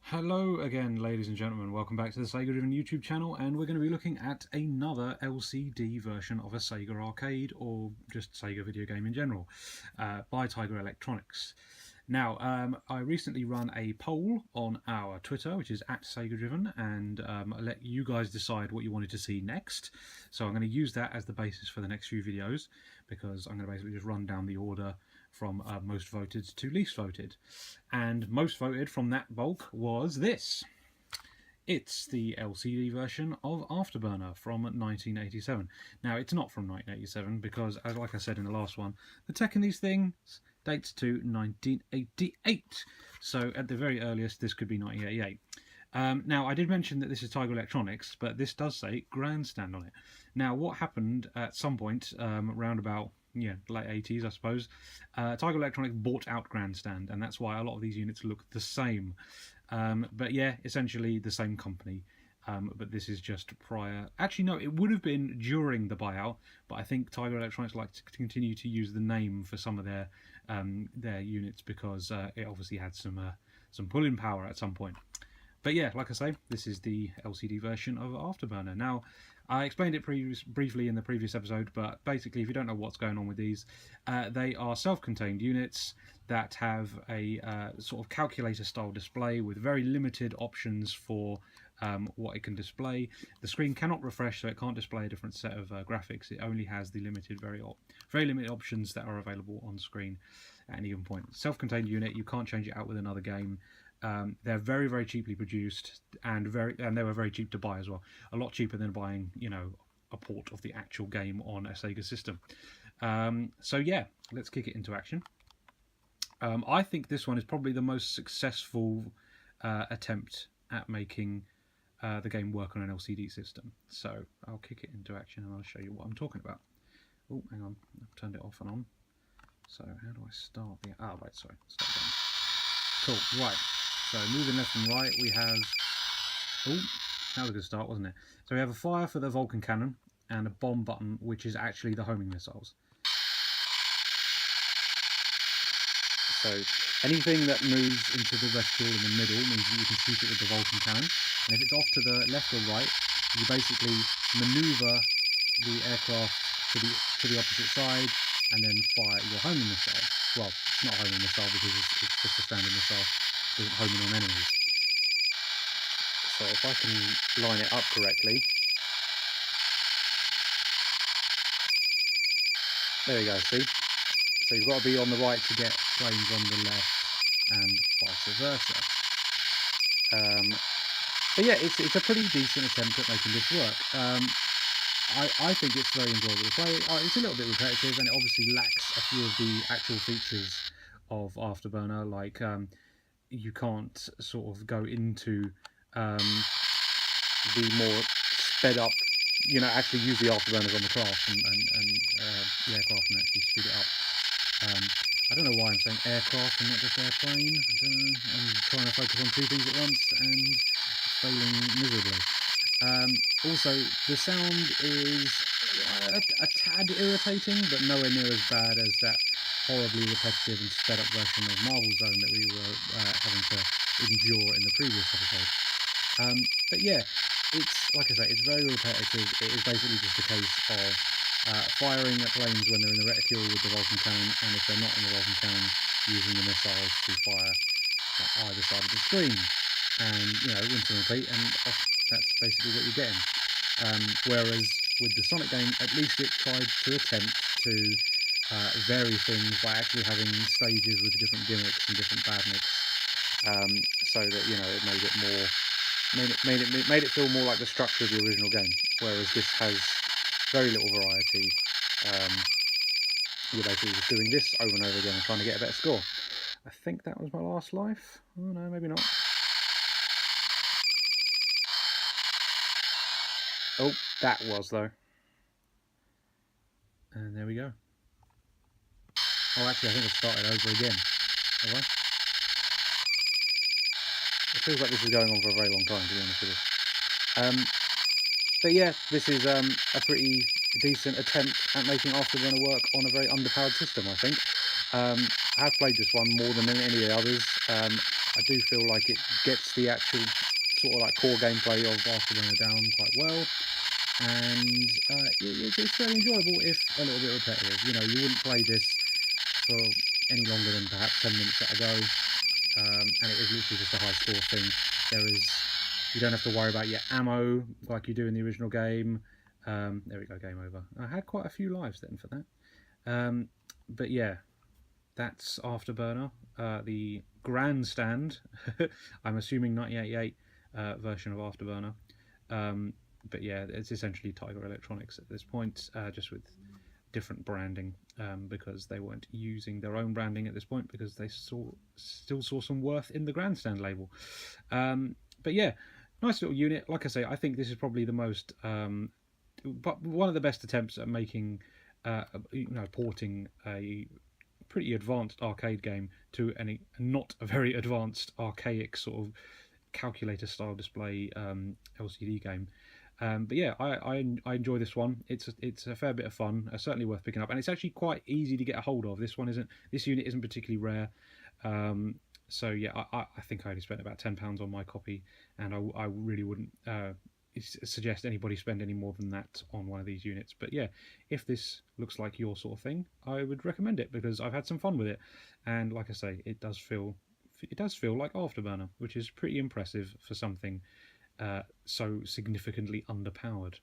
Hello again, ladies and gentlemen. Welcome back to the Sega Driven YouTube channel, and we're going to be looking at another LCD version of a Sega arcade, or just Sega video game in general, by Tiger Electronics. Now, I recently run a poll on our Twitter, which is @SegaDriven, and I let you guys decide what you wanted to see next. So I'm going to use that as the basis for the next few videos, because I'm going to basically just run down the order from most voted to least voted. And most voted from that bulk was this. It's the LCD version of Afterburner from 1987. Now, it's not from 1987 because, as like I said in the last one, the tech in these things dates to 1988. So at the very earliest, this could be 1988. Now, I did mention that this is Tiger Electronics, but this does say Grandstand on it. Now, what happened at some point around about late 80s, I suppose, Tiger Electronics bought out Grandstand, and that's why a lot of these units look the same. But yeah, essentially the same company. But this is just prior. Actually, no, it would have been during the buyout, but I think Tiger Electronics like to continue to use the name for some of their units because it obviously had some pull-in power at some point. But yeah, like I say, this is the LCD version of Afterburner. Now, I explained it briefly in the previous episode, but basically, if you don't know what's going on with these, they are self-contained units that have a sort of calculator-style display with very limited options for what it can display. The screen cannot refresh, so it can't display a different set of graphics. It only has the very limited options that are available on screen at any given point. Self-contained unit, you can't change it out with another game. They're very, very cheaply produced, and they were very cheap to buy as well. A lot cheaper than buying, a port of the actual game on a Sega system. So yeah, let's kick it into action. I think this one is probably the most successful attempt at making the game work on an LCD system. So I'll kick it into action and I'll show you what I'm talking about. Oh, hang on, I've turned it off and on. So how do I start the... right, sorry, start again. Cool, right. So moving left and right, we have... Oh, that was a good start, wasn't it? So we have a fire for the Vulcan cannon and a bomb button, which is actually the homing missiles. So anything that moves into the reticle in the middle means that you can shoot it with the Vulcan cannon. And if it's off to the left or right, you basically maneuver the aircraft to the opposite side and then fire your homing missile. Well, it's not a homing missile because it's just a standard missile. It doesn't home in on enemies. So if I can line it up correctly, there you go, see? So you've got to be on the right to get planes on the left and vice versa. But yeah, it's a pretty decent attempt at making this work. I think it's very enjoyable to play. It's a little bit repetitive and it obviously lacks a few of the actual features of Afterburner, like you can't sort of go into the more sped up, actually use the afterburners on the craft and the aircraft and actually speed it up. I don't know why I'm saying aircraft and not just airplane. I don't know. I'm trying to focus on two things at once and it's failing miserably. Also, the sound is a tad irritating, but nowhere near as bad as that horribly repetitive and sped up version of Marvel Zone that we were having to endure in the previous episode. But yeah, it's like I say, it's very repetitive. It is basically just a case of firing at planes when they're in the reticule with the Vulcan cannon, and if they're not in the Vulcan cannon, using the missiles to fire at either side of the screen. And, rinse and repeat, and that's basically what you're getting. Whereas with the Sonic game, at least it tried to attempt to vary things by actually having stages with different gimmicks and different badniks, so that, it made it more... Made it feel more like the structure of the original game, whereas this has very little variety. You're basically just doing this over and over again and trying to get a better score. I think that was my last life. Oh no, maybe not. Oh, that was though. And there we go. Oh, actually, I think I've started over again. Have I? It feels like this is going on for a very long time, to be honest with you. But yeah, this is a pretty decent attempt at making Afterburner work on a very underpowered system, I think. I have played this one more than any of the others. I do feel like it gets the actual sort of like core gameplay of Afterburner down quite well, and it's very enjoyable if a little bit repetitive. You know, you wouldn't play this for any longer than perhaps 10 minutes at a go, and it is literally just a high score thing. You don't have to worry about your ammo like you do in the original game. There we go, game over. I had quite a few lives then for that. But yeah, that's Afterburner, the Grandstand. I'm assuming 1988 version of Afterburner. But yeah, it's essentially Tiger Electronics at this point, just with different branding, because they weren't using their own branding at this point because they still saw some worth in the Grandstand label. But yeah, nice little unit. Like I say, I think this is probably the most, but one of the best attempts at making, porting a pretty advanced arcade game to not a very advanced archaic sort of calculator style display LCD game. But yeah, I enjoy this one. It's a fair bit of fun. Certainly worth picking up, and it's actually quite easy to get a hold of. This unit isn't particularly rare. So yeah, I think I only spent about £10 on my copy, and I really wouldn't suggest anybody spend any more than that on one of these units. But yeah, if this looks like your sort of thing, I would recommend it because I've had some fun with it, and like I say, it does feel like Afterburner, which is pretty impressive for something so significantly underpowered.